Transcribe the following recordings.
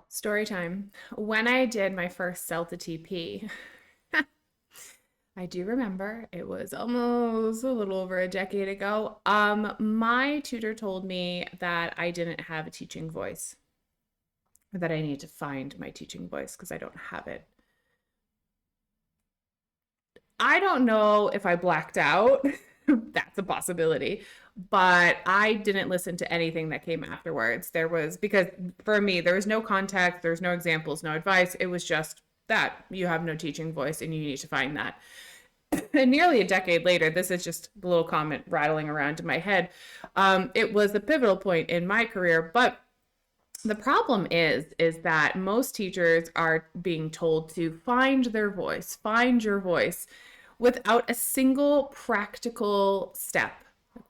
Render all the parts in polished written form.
Story time. When I did my first CELTA TP, I do remember it was almost a little over a decade ago. My tutor told me that I didn't have a teaching voice, or that I need to find my teaching voice because I don't have it. I don't know if I blacked out. That's a possibility. But I didn't listen to anything that came afterwards. Because for me, there was no context, there was no examples, no advice. It was just that you have no teaching voice and you need to find that. And nearly a decade later, this is just a little comment rattling around in my head. It was a pivotal point in my career, but the problem is that most teachers are being told to find their voice, find your voice, without a single practical step.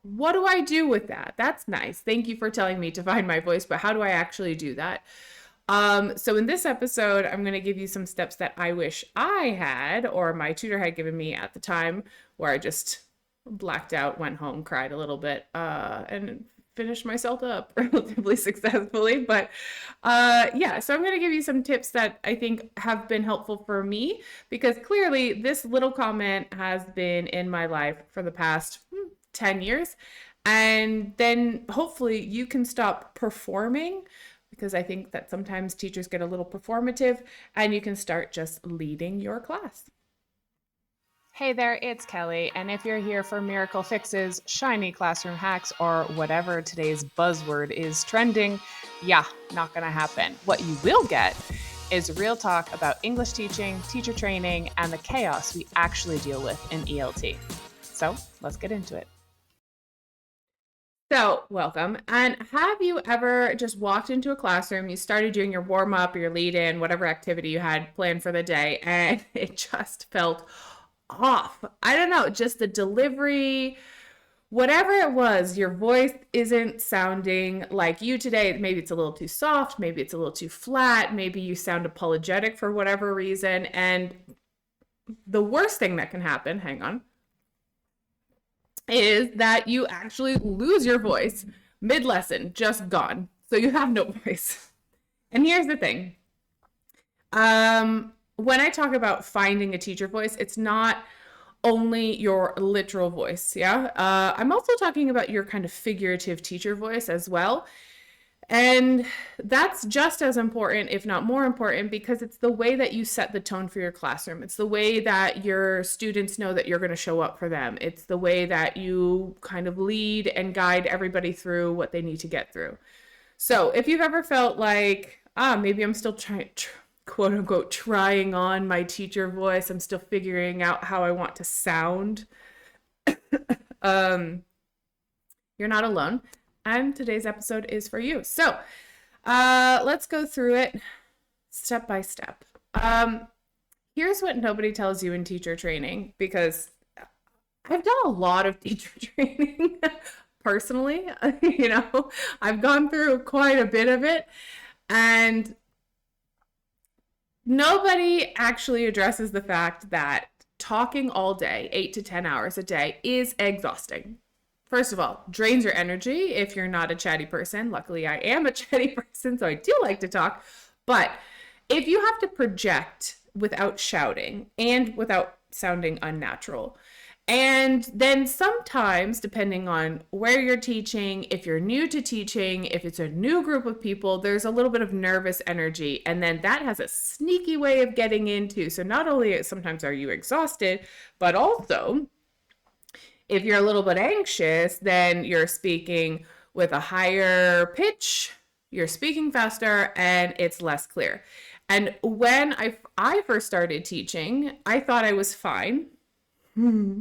What do I do with that? That's nice. Thank you for telling me to find my voice, but how do I actually do that? So in this episode, I'm going to give you some steps that I wish I had, or my tutor had given me at the time, where I just blacked out, went home, cried a little bit, and finished myself up relatively successfully. But yeah, so I'm going to give you some tips that I think have been helpful for me, because clearly this little comment has been in my life for the past 10 years. And then hopefully you can stop performing, because I think that sometimes teachers get a little performative, and you can start just leading your class. Hey there, it's Kelly, and if you're here for miracle fixes, shiny classroom hacks, or whatever today's buzzword is trending, yeah, not gonna happen. What you will get is real talk about English teaching, teacher training, and the chaos we actually deal with in ELT. So let's get into it. So, welcome. And have you ever just walked into a classroom, you started doing your warm up, your lead in, whatever activity you had planned for the day, and it just felt off? I don't know, just the delivery, whatever it was, your voice isn't sounding like you today. Maybe it's a little too soft, maybe it's a little too flat, maybe you sound apologetic for whatever reason. And the worst thing that can happen, hang on, is that you actually lose your voice mid-lesson, just gone. So you have no voice. And here's the thing. When I talk about finding a teacher voice, it's not only your literal voice, yeah? I'm also talking about your kind of figurative teacher voice as well. And that's just as important, if not more important, because it's the way that you set the tone for your classroom. It's the way that your students know that you're going to show up for them. It's the way that you kind of lead and guide everybody through what they need to get through. So if you've ever felt like, maybe I'm still trying, quote unquote, trying on my teacher voice, I'm still figuring out how I want to sound, you're not alone. And today's episode is for you. So let's go through it step by step. Here's what nobody tells you in teacher training, because I've done a lot of teacher training personally. I've gone through quite a bit of it, and nobody actually addresses the fact that talking all day, 8 to 10 hours a day, is exhausting. First of all, drains your energy if you're not a chatty person. Luckily, I am a chatty person, so I do like to talk. But if you have to project without shouting and without sounding unnatural, and then sometimes, depending on where you're teaching, if you're new to teaching, if it's a new group of people, there's a little bit of nervous energy. And then that has a sneaky way of getting into. So not only sometimes are you exhausted, but also, if you're a little bit anxious, then you're speaking with a higher pitch, you're speaking faster, and it's less clear. And when I first started teaching, I thought I was fine. Until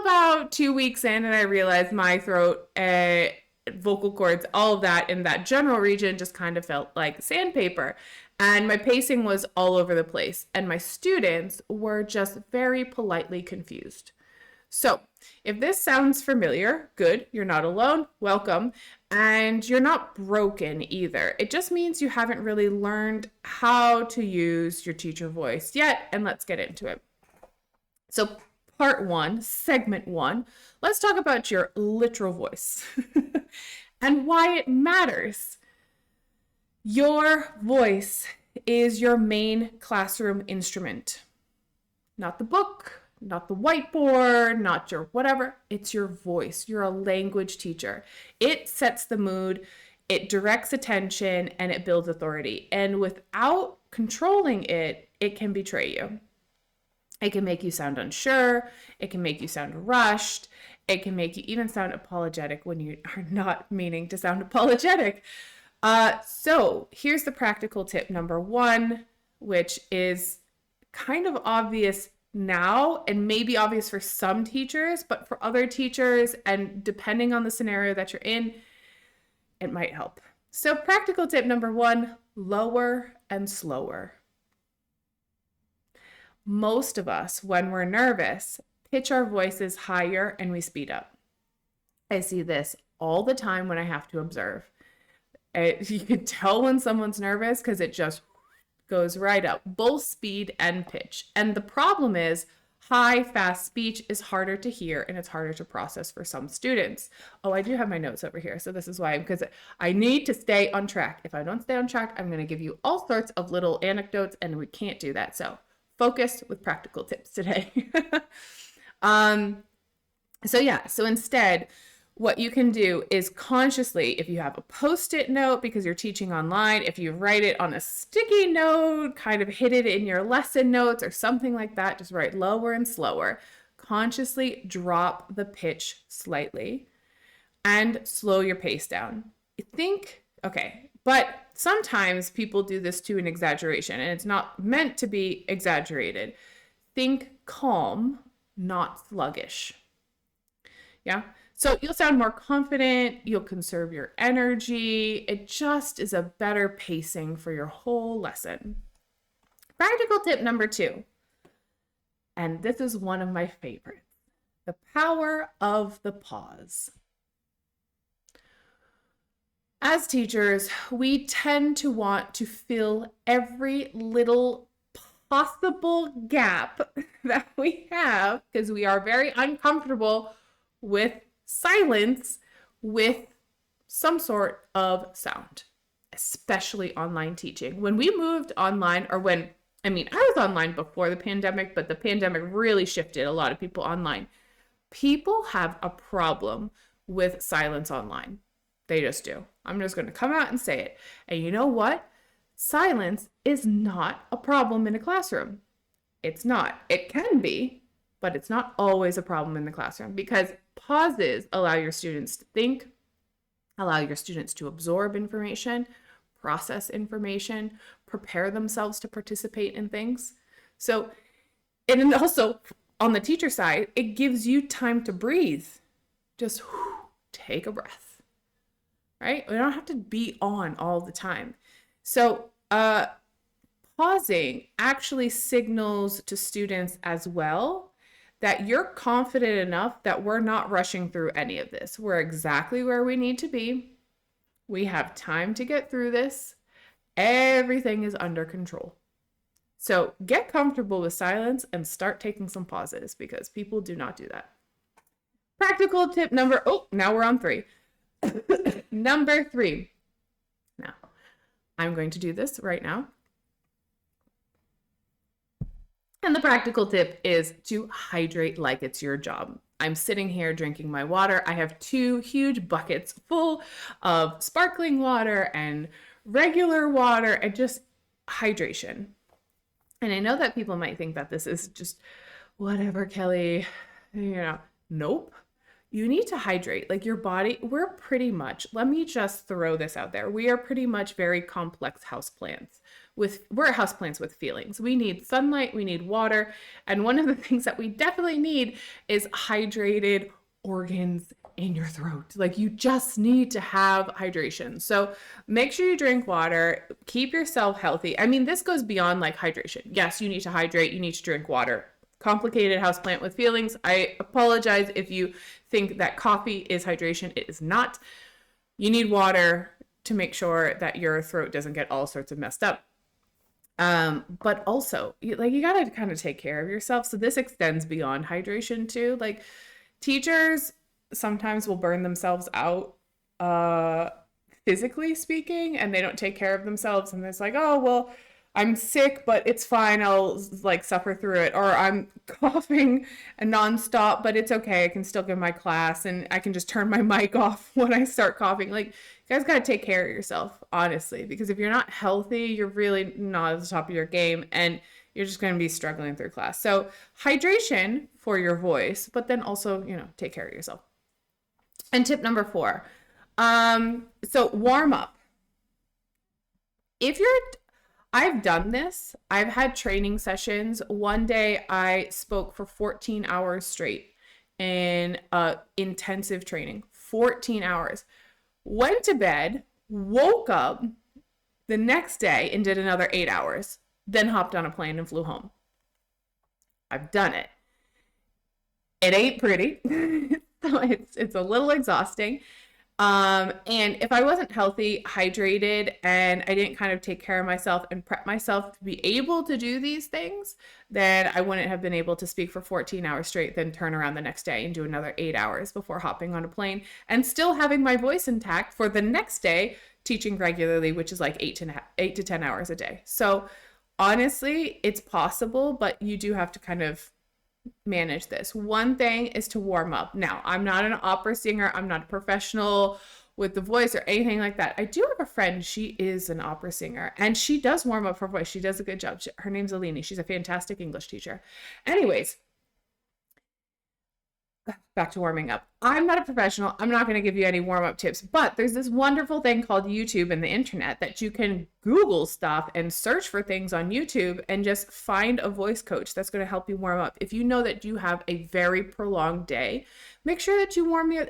about 2 weeks in, and I realized my throat, vocal cords, all of that in that general region just kind of felt like sandpaper. And my pacing was all over the place. And my students were just very politely confused. So if this sounds familiar, good, you're not alone, welcome. And you're not broken either. It just means you haven't really learned how to use your teacher voice yet, and let's get into it. So part one, segment one, let's talk about your literal voice and why it matters. Your voice is your main classroom instrument. Not the book, not the whiteboard, not your whatever. It's your voice. You're a language teacher. It sets the mood, it directs attention, and it builds authority. And without controlling it, it can betray you. It can make you sound unsure. It can make you sound rushed. It can make you even sound apologetic when you are not meaning to sound apologetic. So here's the practical tip number one, which is kind of obvious now and maybe obvious for some teachers, but for other teachers and depending on the scenario that you're in, it might help. So practical tip number one, lower and slower. Most of us, when we're nervous, pitch our voices higher and we speed up. I see this all the time when I have to observe. You can tell when someone's nervous because it just goes right up, both speed and pitch. And the problem is high, fast speech is harder to hear and it's harder to process for some students. Oh, I do have my notes over here. So this is why, because I need to stay on track. If I don't stay on track, I'm going to give you all sorts of little anecdotes and we can't do that. So focused with practical tips today. So instead, what you can do is consciously, if you have a post-it note because you're teaching online, if you write it on a sticky note, kind of hit it in your lesson notes or something like that, just write lower and slower. Consciously drop the pitch slightly and slow your pace down. But sometimes people do this to an exaggeration and it's not meant to be exaggerated. Think calm, not sluggish. Yeah. So you'll sound more confident, you'll conserve your energy. It just is a better pacing for your whole lesson. Practical tip number two, and this is one of my favorites, the power of the pause. As teachers, we tend to want to fill every little possible gap that we have because we are very uncomfortable with silence with some sort of sound, especially online teaching. When we moved online, I was online before the pandemic, but the pandemic really shifted a lot of people online. People have a problem with silence online. They just do. I'm just going to come out and say it. And you know what? Silence is not a problem in a classroom. It's not. It can be, but it's not always a problem in the classroom because pauses allow your students to think, allow your students to absorb information, process information, prepare themselves to participate in things. So, and also on the teacher side, it gives you time to breathe. Just take a breath, right? We don't have to be on all the time. So, pausing actually signals to students as well that you're confident enough that we're not rushing through any of this. We're exactly where we need to be. We have time to get through this. Everything is under control. So get comfortable with silence and start taking some pauses because people do not do that. Practical tip now we're on 3. Number 3. Now, I'm going to do this right now. And the practical tip is to hydrate like it's your job. I'm sitting here drinking my water. I have 2 huge buckets full of sparkling water and regular water and just hydration. And I know that people might think that this is just whatever, Kelly, nope. You need to hydrate. Like your body, let me just throw this out there. We are pretty much very complex houseplants. We're houseplants with feelings. We need sunlight, we need water, and one of the things that we definitely need is hydrated organs in your throat. Like you just need to have hydration. So make sure you drink water, keep yourself healthy. I mean, this goes beyond like hydration. Yes, you need to hydrate, you need to drink water. Complicated houseplant with feelings. I apologize if you think that coffee is hydration. It is not. You need water to make sure that your throat doesn't get all sorts of messed up. But also, you gotta kind of take care of yourself. So this extends beyond hydration too. Like teachers sometimes will burn themselves out physically speaking, and they don't take care of themselves, and it's like, oh, well, I'm sick, but it's fine. I'll like suffer through it. Or I'm coughing and nonstop, but it's okay. I can still give my class and I can just turn my mic off when I start coughing. Like, you guys got to take care of yourself, honestly, because if you're not healthy, you're really not at the top of your game and you're just going to be struggling through class. So, hydration for your voice, but then also, take care of yourself. And tip number 4. So warm up. I've done this. I've had training sessions. One day I spoke for 14 hours straight in intensive training. 14 hours. Went to bed, woke up the next day and did another 8 hours. Then hopped on a plane and flew home. I've done it. It ain't pretty. So it's a little exhausting. And if I wasn't healthy, hydrated, and I didn't kind of take care of myself and prep myself to be able to do these things, then I wouldn't have been able to speak for 14 hours straight, then turn around the next day and do another 8 hours before hopping on a plane and still having my voice intact for the next day, teaching regularly, which is like 8 to 10 hours a day. So honestly, it's possible, but you do have to kind of manage this. One thing is to warm up. Now, I'm not an opera singer. I'm not a professional with the voice or anything like that. I do have a friend. She is an opera singer and she does warm up her voice. She does a good job. Her name's Alini. She's a fantastic English teacher. Anyways, back to warming up. I'm not a professional. I'm not going to give you any warm-up tips, but there's this wonderful thing called YouTube and the internet that you can Google stuff and search for things on YouTube and just find a voice coach that's going to help you warm up. If you know that you have a very prolonged day, make sure that you warm your...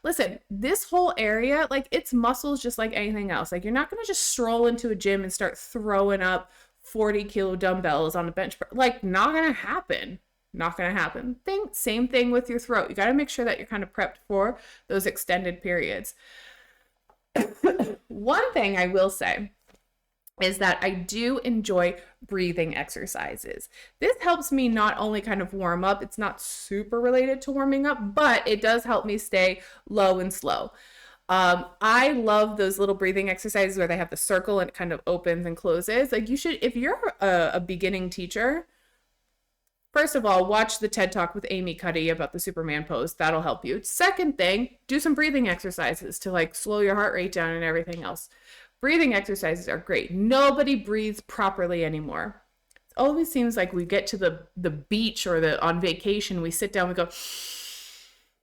Listen, this whole area, like it's muscles just like anything else. Like you're not going to just stroll into a gym and start throwing up 40-kilo dumbbells on a bench. Like not going to happen. Not going to happen. Same thing with your throat. You got to make sure that you're kind of prepped for those extended periods. One thing I will say is that I do enjoy breathing exercises. This helps me not only kind of warm up, it's not super related to warming up, but it does help me stay low and slow. I love those little breathing exercises where they have the circle and it kind of opens and closes. Like you should, if you're a beginning teacher, first of all, watch the TED Talk with Amy Cuddy about the Superman pose. That'll help you. Second thing, do some breathing exercises to like slow your heart rate down and everything else. Breathing exercises are great. Nobody breathes properly anymore. It always seems like we get to the beach or on vacation, we sit down, we go,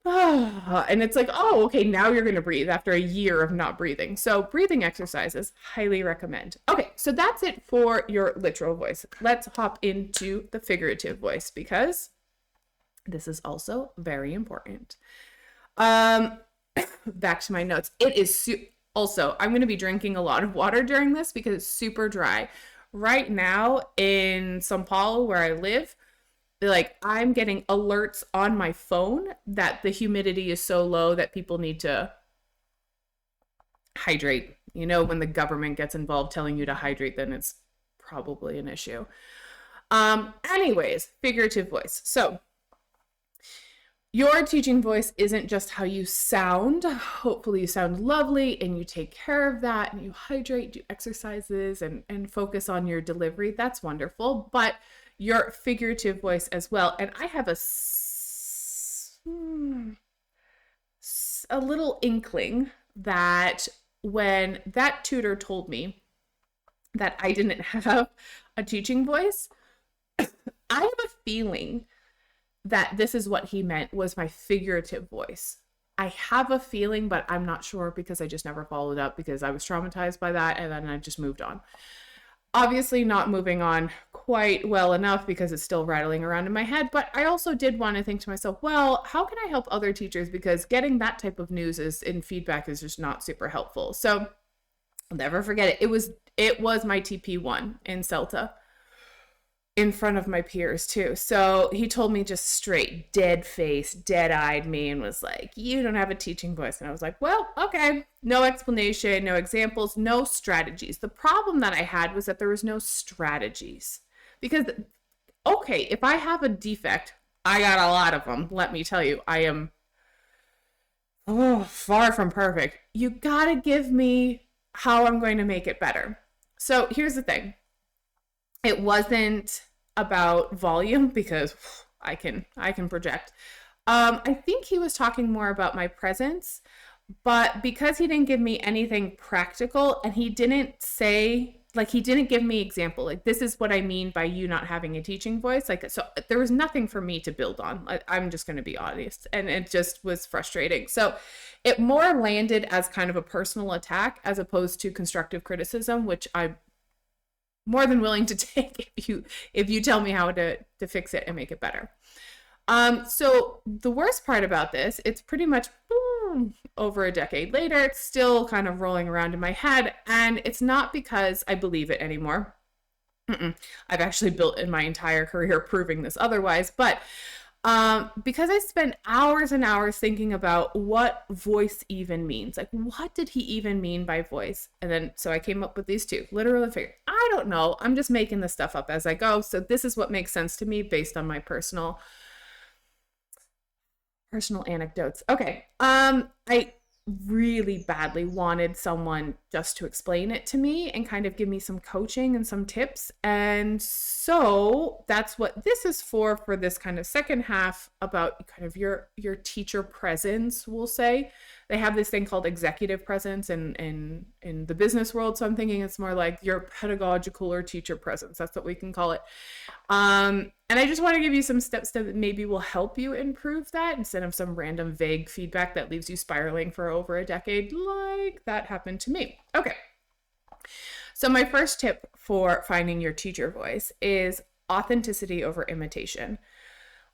and it's like, oh, okay, now you're going to breathe after a year of not breathing. So breathing exercises, highly recommend. Okay, so that's it for your literal voice. Let's hop into the figurative voice because this is also very important. Back to my notes. It is also, I'm going to be drinking a lot of water during this because it's super dry. Right now in São Paulo, where I live, like I'm getting alerts on my phone that the humidity is so low that people need to hydrate. You know, when the government gets involved telling you to hydrate, then it's probably an issue. Anyways, figurative voice. So your teaching voice isn't just how you sound. Hopefully you sound lovely and you take care of that and you hydrate, do exercises and focus on your delivery. That's wonderful. But your figurative voice as well. And I have a little inkling that when that tutor told me that I didn't have a teaching voice, I have a feeling that this is what he meant was my figurative voice. I have a feeling, but I'm not sure because I just never followed up because I was traumatized by that and then I just moved on. Obviously not moving on quite well enough because it's still rattling around in my head, but I also did want to think to myself, well, how can I help other teachers? Because getting that type of news in feedback is just not super helpful. So I'll never forget it. It was my TP1 in CELTA in front of my peers too. So he told me just straight, dead face, dead-eyed me and was like, you don't have a teaching voice. And I was like, well, okay. No explanation, no examples, no strategies. The problem that I had was that there was no strategies. Because, okay, if I have a defect, I got a lot of them. Let me tell you, I am oh, far from perfect. You gotta give me how I'm going to make it better. So here's the thing. It wasn't about volume because I can project. I think he was talking more about my presence, but because he didn't give me anything practical and he didn't say, like, he didn't give me example, like, this is what I mean by you not having a teaching voice, like, so there was nothing for me to build on. I'm just going to be honest, and it just was frustrating. So it more landed as kind of a personal attack as opposed to constructive criticism, which I'm more than willing to take if you tell me how to fix it and make it better. So the worst part about this, it's pretty much over a decade later, it's still kind of rolling around in my head, and it's not because I believe it anymore. I've actually built in my entire career proving this otherwise, but because I spent hours and hours thinking about what voice even means. Like, what did he even mean by voice? And then, so I came up with these two, literal and figurative. I don't know. I'm just making this stuff up as I go. So this is what makes sense to me based on my personal anecdotes. Okay. I really badly wanted someone just to explain it to me and kind of give me some coaching and some tips. And so that's what this is for this kind of second half about kind of your teacher presence, we'll say. They have this thing called executive presence in the business world. So I'm thinking it's more like your pedagogical or teacher presence. That's what we can call it. And I just want to give you some steps that maybe will help you improve that instead of some random vague feedback that leaves you spiraling for over a decade, like that happened to me. Okay. So my first tip for finding your teacher voice is authenticity over imitation.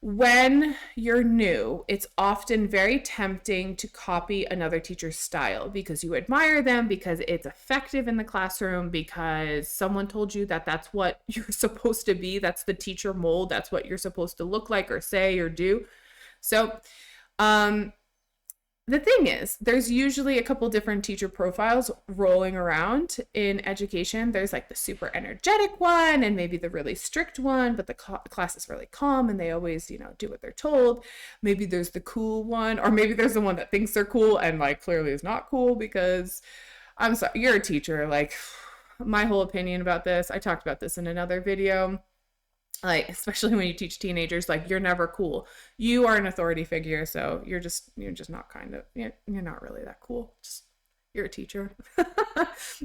When you're new, it's often very tempting to copy another teacher's style because you admire them, because it's effective in the classroom, because someone told you that that's what you're supposed to be. That's the teacher mold. That's what you're supposed to look like or say or do. So, the thing is, there's usually a couple different teacher profiles rolling around in education. There's like the super energetic one and maybe the really strict one, but the class is really calm and they always, do what they're told. Maybe there's the cool one, or maybe there's the one that thinks they're cool and like clearly is not cool because I'm sorry, you're a teacher. Like, my whole opinion about this, I talked about this in another video. Like, especially when you teach teenagers, like, you're never cool. You are an authority figure, so you're just not you're not really that cool. Just, you're a teacher.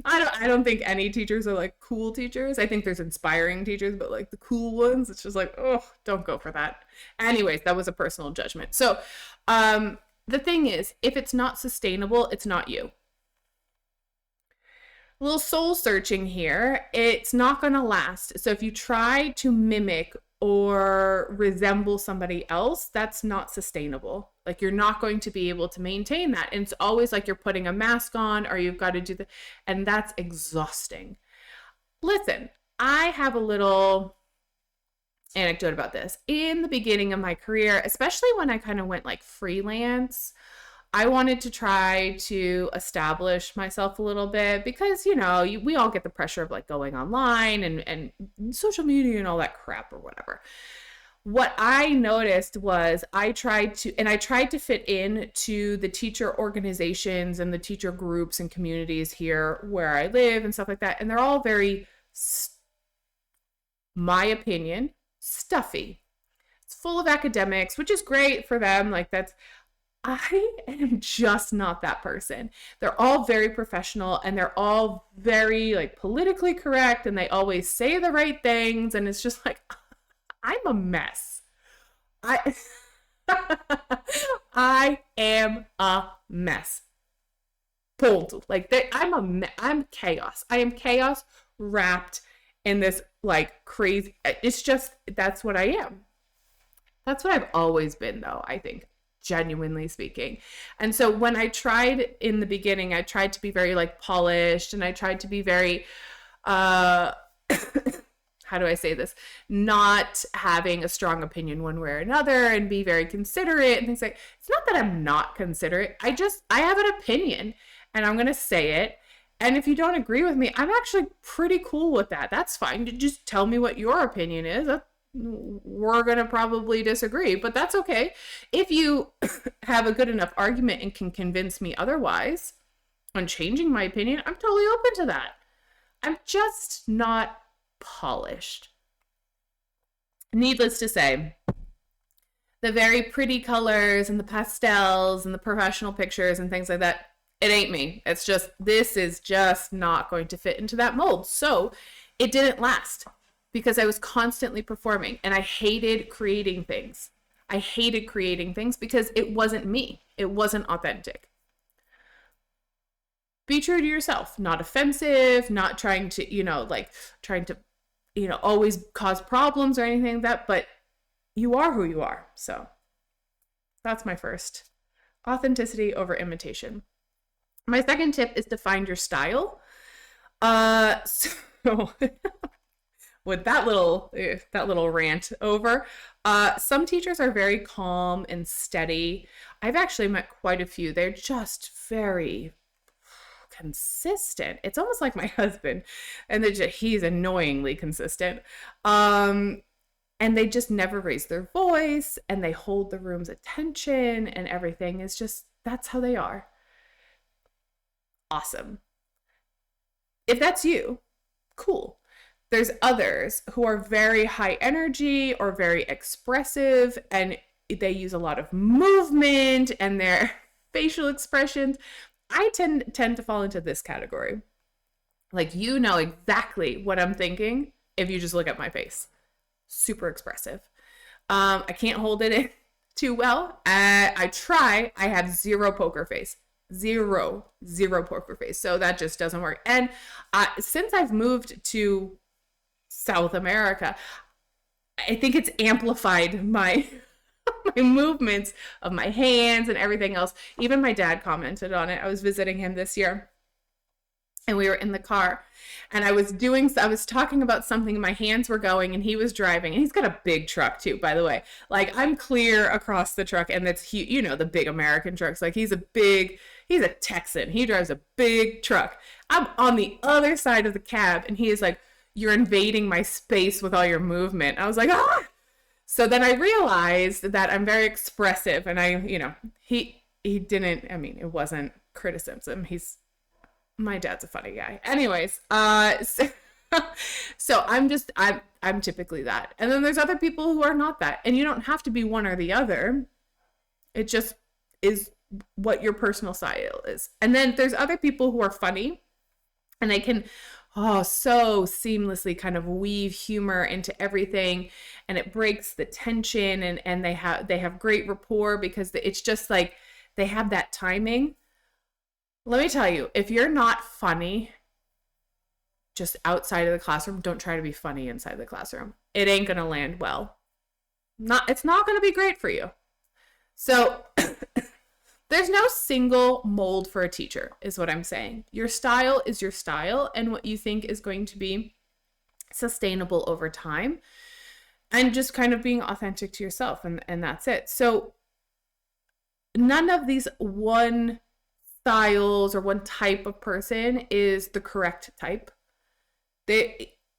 I don't think any teachers are like cool teachers. I think there's inspiring teachers, but like the cool ones, it's just like, oh, don't go for that. Anyways, that was a personal judgment. So the thing is, if it's not sustainable, it's not you. A little soul searching here, it's not going to last. So if you try to mimic or resemble somebody else, that's not sustainable. Like, you're not going to be able to maintain that. And it's always like you're putting a mask on or you've got to do and that's exhausting. Listen, I have a little anecdote about this. In the beginning of my career, especially when I kind of went like freelance, I wanted to try to establish myself a little bit because, we all get the pressure of like going online and social media and all that crap or whatever. What I noticed was I tried to fit in to the teacher organizations and the teacher groups and communities here where I live and stuff like that. And they're all very, my opinion, stuffy. It's full of academics, which is great for them. Like, I am just not that person. They're all very professional and they're all very like politically correct and they always say the right things. And it's just like, I'm a mess. I am a mess. Pulled. Like, I'm chaos. I am chaos wrapped in this like crazy. It's just, that's what I am. That's what I've always been though, I think. Genuinely speaking. And so when I tried in the beginning, I tried to be very like polished and I tried to be very, how do I say this? Not having a strong opinion one way or another and be very considerate and things like, it's not that I'm not considerate. I have an opinion and I'm going to say it. And if you don't agree with me, I'm actually pretty cool with that. That's fine. Just tell me what your opinion is. we're going to probably disagree, but that's okay. If you have a good enough argument and can convince me otherwise on changing my opinion, I'm totally open to that. I'm just not polished. Needless to say, the very pretty colors and the pastels and the professional pictures and things like that, it ain't me. It's just, this is just not going to fit into that mold. So it didn't last because I was constantly performing and I hated creating things. I hated creating things because it wasn't me. It wasn't authentic. Be true to yourself, not offensive, not trying to, always cause problems or anything like that, but you are who you are. So that's my first. Authenticity over imitation. My second tip is to find your style. So with that little rant over, some teachers are very calm and steady. I've actually met quite a few. They're just very consistent. It's almost like my husband, and he's annoyingly consistent. And they just never raise their voice, and they hold the room's attention, and everything is just, that's how they are. Awesome. If that's you, cool. There's others who are very high energy or very expressive, and they use a lot of movement and their facial expressions. I tend to fall into this category. Like, you know exactly what I'm thinking if you just look at my face. Super expressive. I can't hold it in too well. I try. I have zero poker face. Zero poker face. So that just doesn't work. And since I've moved to South America, I think it's amplified my movements of my hands and everything else. Even my dad commented on it. I was visiting him this year, and we were in the car, and I was talking about something, and my hands were going, and he was driving, and he's got a big truck too, by the way. Like, I'm clear across the truck, and that's huge, the big American trucks. Like, he's a Texan. He drives a big truck. I'm on the other side of the cab, and he is like, "You're invading my space with all your movement." I was like, ah! So then I realized that I'm very expressive, and he didn't, it wasn't criticism. My dad's a funny guy. Anyways, so I'm typically that. And then there's other people who are not that. And you don't have to be one or the other. It just is what your personal style is. And then there's other people who are funny, and they can so seamlessly kind of weave humor into everything, and it breaks the tension, and they have great rapport because it's just like they have that timing. Let me tell you, if you're not funny just outside of the classroom, don't try to be funny inside the classroom. It ain't going to land well. It's not going to be great for you. So there's no single mold for a teacher, is what I'm saying. Your style is your style, and what you think is going to be sustainable over time, and just kind of being authentic to yourself, and that's it. So none of these one styles or one type of person is the correct type.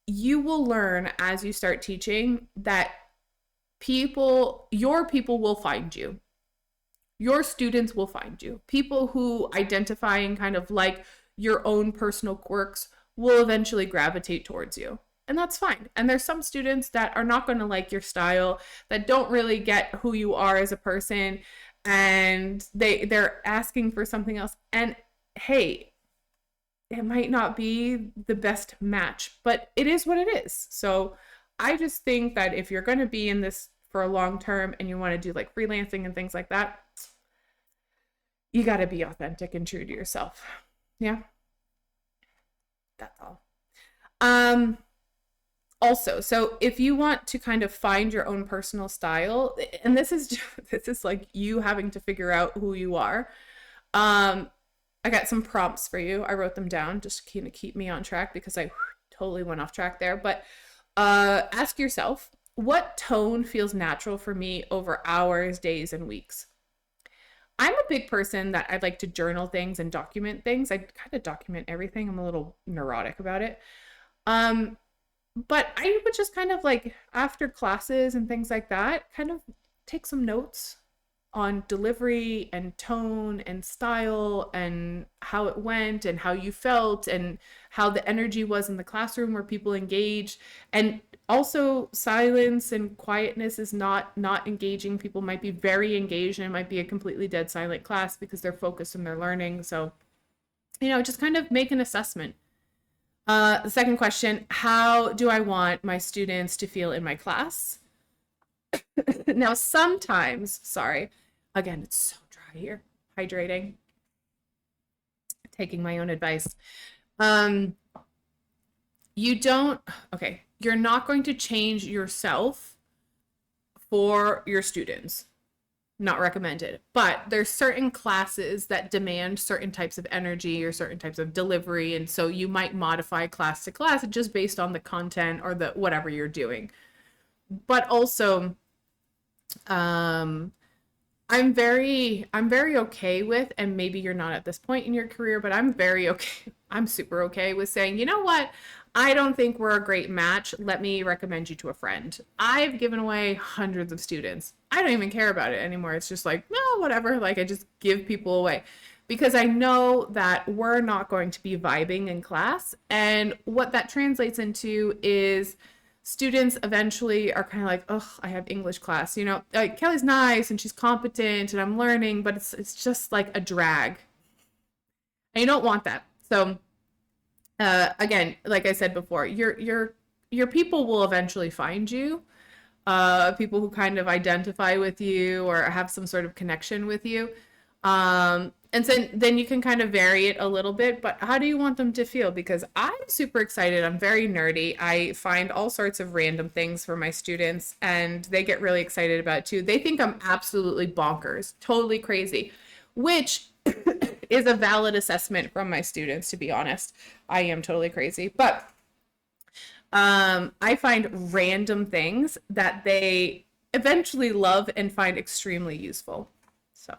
You will learn as you start teaching that your people will find you. Your students will find you. People who identify and kind of like your own personal quirks will eventually gravitate towards you. And that's fine. And there's some students that are not going to like your style, that don't really get who you are as a person, and they're asking for something else. And hey, it might not be the best match, but it is what it is. So I just think that if you're going to be in this for a long term and you want to do like freelancing and things like that, you got to be authentic and true to yourself. Yeah. That's all. Also, so if you want to kind of find your own personal style, and this is like you having to figure out who you are. I got some prompts for you. I wrote them down just to kind of keep me on track because I totally went off track there. But ask yourself, what tone feels natural for me over hours, days, and weeks? I'm a big person that I like to journal things and document things. I kind of document everything. I'm a little neurotic about it. But I would just kind of like after classes and things like that, kind of take some notes on delivery and tone and style and how it went and how you felt and how the energy was in the classroom where people engaged. And also silence and quietness is not engaging. People might be very engaged and it might be a completely dead silent class because they're focused and they're learning. So, just kind of make an assessment. The second question, how do I want my students to feel in my class? Now, sometimes, sorry, again, it's so dry here, hydrating, taking my own advice. Um, you don't, okay, you're not going to change yourself for your students. Not recommended. But there's certain classes that demand certain types of energy or certain types of delivery. And so you might modify class to class just based on the content or the whatever you're doing. But also, I'm very okay with, and maybe you're not at this point in your career, but I'm very okay. I'm super okay with saying, you know what? I don't think we're a great match. Let me recommend you to a friend. I've given away hundreds of students. I don't even care about it anymore. It's just like, no, whatever. Like I just give people away because I know that we're not going to be vibing in class. And what that translates into is students eventually are kind of like, oh, I have English class. Like Kelly's nice and she's competent and I'm learning, but it's just like a drag. And you don't want that. So again, like I said before, your people will eventually find you. People who kind of identify with you or have some sort of connection with you. And then you can kind of vary it a little bit, but how do you want them to feel? Because I'm super excited. I'm very nerdy. I find all sorts of random things for my students and they get really excited about it too. They think I'm absolutely bonkers, totally crazy, which is a valid assessment from my students, to be honest. I am totally crazy, but I find random things that they eventually love and find extremely useful. So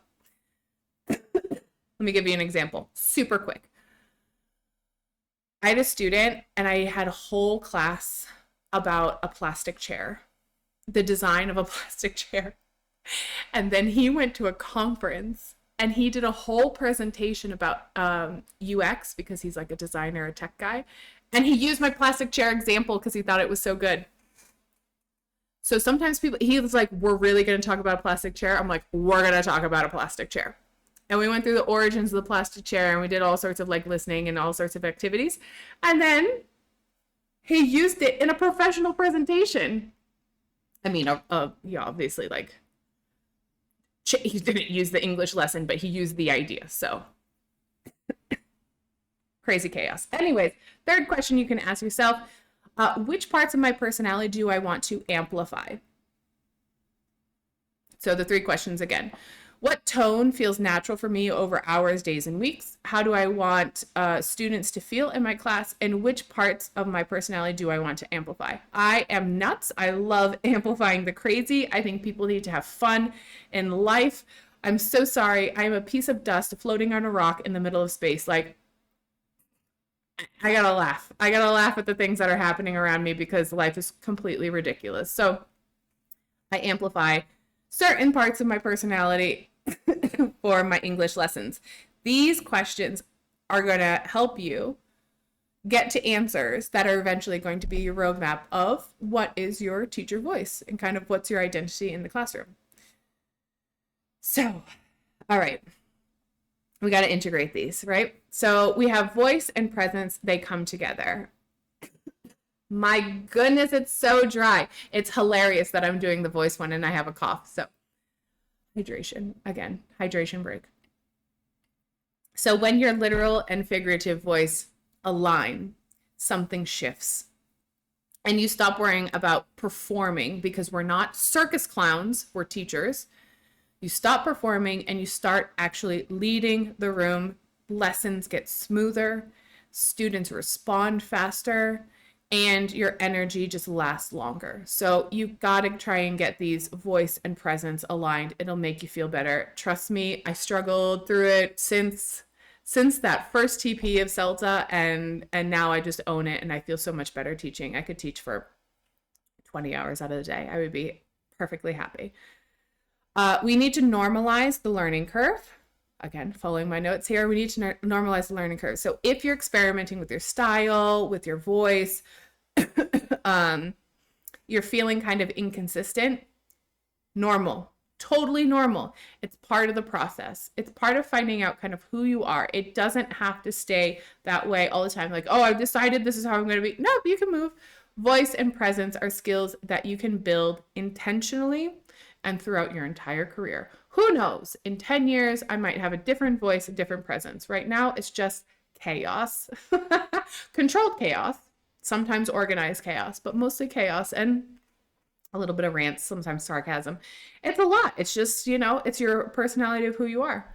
let me give you an example, super quick. I had a student and I had a whole class about a plastic chair, the design of a plastic chair. And then he went to a conference and he did a whole presentation about UX because he's like a designer, a tech guy. And he used my plastic chair example because he thought it was so good. So sometimes he was like, we're really going to talk about a plastic chair. I'm like, we're going to talk about a plastic chair. And we went through the origins of the plastic chair and we did all sorts of like listening and all sorts of activities. And then he used it in a professional presentation. I mean, yeah, obviously like he didn't use the English lesson, but he used the idea. So crazy chaos. Anyways, third question you can ask yourself, which parts of my personality do I want to amplify? So the three questions again. What tone feels natural for me over hours, days, and weeks? How do I want students to feel in my class? And which parts of my personality do I want to amplify? I am nuts. I love amplifying the crazy. I think people need to have fun in life. I'm so sorry. I'm a piece of dust floating on a rock in the middle of space. Like, I gotta laugh. I gotta laugh at the things that are happening around me because life is completely ridiculous. So I amplify certain parts of my personality for my English lessons. These questions are going to help you get to answers that are eventually going to be your roadmap of what is your teacher voice and kind of what's your identity in the classroom. So, all right, we got to integrate these, right? So we have voice and presence, they come together. My goodness, it's so dry. It's hilarious that I'm doing the voice one and I have a cough. So hydration, again, hydration break. So when your literal and figurative voice align, something shifts. And you stop worrying about performing because we're not circus clowns, we're teachers. You stop performing and you start actually leading the room. Lessons get smoother, students respond faster, and your energy just lasts longer. So you've got to try and get these voice and presence aligned. It'll make you feel better. Trust me, I struggled through it since since that first TP of CELTA, and now I just own it and I feel so much better teaching. I could teach for 20 hours out of the day. I would be perfectly happy. We need to normalize the learning curve. Again, following my notes here, we need to normalize the learning curve. So if you're experimenting with your style, with your voice, you're feeling kind of inconsistent, normal, totally normal. It's part of the process. It's part of finding out kind of who you are. It doesn't have to stay that way all the time. Like, oh, I've decided this is how I'm going to be. No, you can move. Voice and presence are skills that you can build intentionally and throughout your entire career. Who knows? In 10 years, I might have a different voice, a different presence. Right now, it's just chaos. Controlled chaos, sometimes organized chaos, but mostly chaos and a little bit of rants, sometimes sarcasm. It's a lot. It's just, it's your personality of who you are.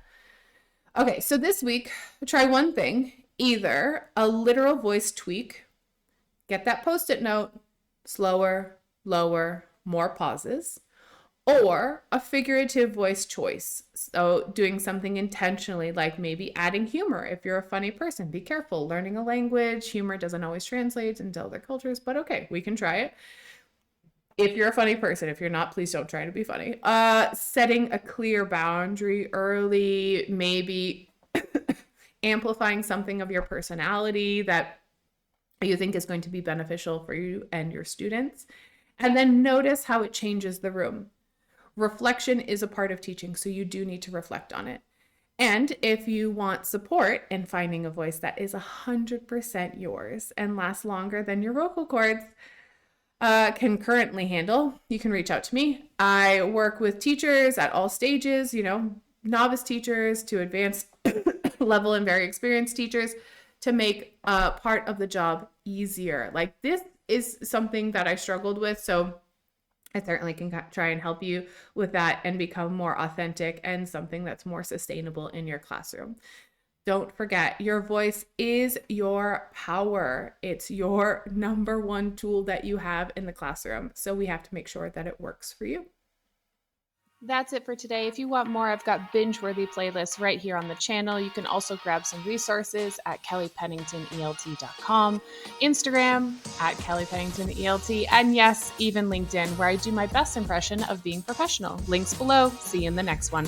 Okay, so this week, try one thing, either a literal voice tweak, get that Post-it note, slower, lower, more pauses, or a figurative voice choice. So doing something intentionally, like maybe adding humor. If you're a funny person, be careful. Learning a language, humor doesn't always translate into other cultures, but okay, we can try it. If you're a funny person, if you're not, please don't try to be funny. Setting a clear boundary early, maybe amplifying something of your personality that you think is going to be beneficial for you and your students. And then notice how it changes the room. Reflection is a part of teaching, so you do need to reflect on it. And if you want support in finding a voice that is 100% yours and lasts longer than your vocal cords can currently handle, you can reach out to me. I work with teachers at all stages, novice teachers to advanced level and very experienced teachers, to make part of the job easier. Like, this is something that I struggled with, so I certainly can try and help you with that and become more authentic and something that's more sustainable in your classroom. Don't forget, your voice is your power. It's your number one tool that you have in the classroom. So we have to make sure that it works for you. That's it for today. If you want more, I've got binge-worthy playlists right here on the channel. You can also grab some resources at kellypenningtonelt.com, Instagram at kellypenningtonelt, and yes, even LinkedIn, where I do my best impression of being professional. Links below. See you in the next one.